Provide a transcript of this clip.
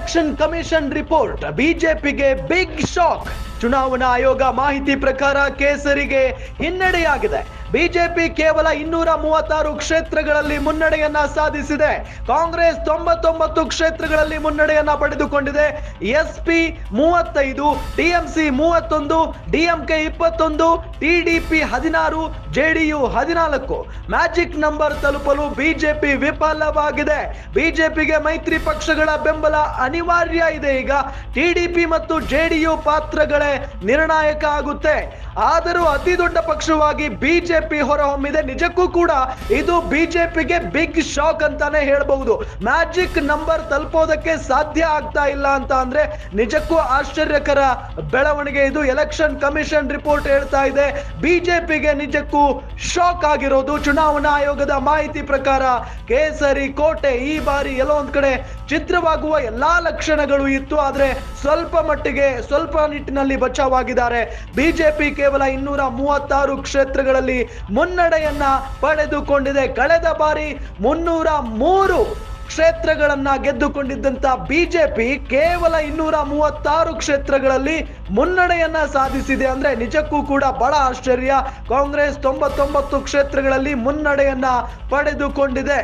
Election commission report ಬಿಜೆಪಿಗೆ big shock. ಚುನಾವಣಾ ಆಯೋಗ ಮಾಹಿತಿ ಪ್ರಕಾರ ಕೇಸರಿಗೆ ಹಿನ್ನಡೆಯಾಗಿದೆ. ಬಿಜೆಪಿ ಕೇವಲ 236 ಕ್ಷೇತ್ರಗಳಲ್ಲಿ ಮುನ್ನಡೆಯನ್ನ ಸಾಧಿಸಿದೆ. ಕಾಂಗ್ರೆಸ್ 99 ಕ್ಷೇತ್ರಗಳಲ್ಲಿ ಮುನ್ನಡೆಯನ್ನ ಪಡೆದುಕೊಂಡಿದೆ. SP 35, TMC 31, DMK 21, TDP 16, JDU 14 magic number ತಲುಪಲು ಬಿಜೆಪಿ ವಿಫಲವಾಗಿದೆ. ಬಿಜೆಪಿಗೆ ಮೈತ್ರಿ ಪಕ್ಷಗಳ ಬೆಂಬಲ ಅನಿವಾರ್ಯ ಇದೆ. ಈಗ ಟಿಡಿಪಿ ಮತ್ತು ಜೆಡಿಯು ಪಾತ್ರಗಳೇ ನಿರ್ಣಾಯಕ ಆಗುತ್ತೆ. ಆದರೂ ಅತಿ ದೊಡ್ಡ ಪಕ್ಷವಾಗಿ ಬಿಜೆಪಿ ಹೊರಹೊಮ್ಮಿದೆ. ನಿಜಕ್ಕೂ ಕೂಡ ಇದು ಬಿಜೆಪಿಗೆ ಬಿಗ್ ಶಾಕ್ ಅಂತಾನೆ ಹೇಳಬಹುದು. ಮ್ಯಾಜಿಕ್ ನಂಬರ್ ತಲುಪೋದಕ್ಕೆ ಸಾಧ್ಯ ಆಗ್ತಾ ಇಲ್ಲ ಅಂತ ಅಂದ್ರೆ ನಿಜಕ್ಕೂ ಆಶ್ಚರ್ಯಕರ ಬೆಳವಣಿಗೆ ಇದು. ಎಲೆಕ್ಷನ್ ಕಮಿಷನ್ ರಿಪೋರ್ಟ್ ಹೇಳ್ತಾ ಇದೆ ಬಿಜೆಪಿಗೆ ನಿಜಕ್ಕೂ ಶಾಕ್ ಆಗಿರೋದು. ಚುನಾವಣಾ ಆಯೋಗದ ಮಾಹಿತಿ ಪ್ರಕಾರ ಕೇಸರಿ ಕೋಟೆ ಈ ಬಾರಿ ಎಲ್ಲೋ ಒಂದ್ ಕಡೆ ಚಿತ್ರವಾಗುವ ಎಲ್ಲಾ ಲಕ್ಷಣಗಳು ಇತ್ತು. ಆದ್ರೆ ಸ್ವಲ್ಪ ನಿಟ್ಟಿನಲ್ಲಿ ಬಚಾವಾಗಿದ್ದಾರೆ. ಬಿಜೆಪಿ ಕೇವಲ 236 ಕ್ಷೇತ್ರಗಳಲ್ಲಿ ಮುನ್ನಡೆಯನ್ನ ಪಡೆದುಕೊಂಡಿದೆ. ಕಳೆದ ಬಾರಿ 303 ಕ್ಷೇತ್ರಗಳನ್ನ ಗೆದ್ದುಕೊಂಡಿದ್ದಂತ ಬಿಜೆಪಿ ಕೇವಲ 236 ಕ್ಷೇತ್ರಗಳಲ್ಲಿ ಮುನ್ನಡೆಯನ್ನ ಸಾಧಿಸಿದೆ. ಅಂದ್ರೆ ನಿಜಕ್ಕೂ ಕೂಡ ಬಹಳ ಆಶ್ಚರ್ಯ. ಕಾಂಗ್ರೆಸ್ 99 ಕ್ಷೇತ್ರಗಳಲ್ಲಿ ಮುನ್ನಡೆಯನ್ನ ಪಡೆದುಕೊಂಡಿದೆ.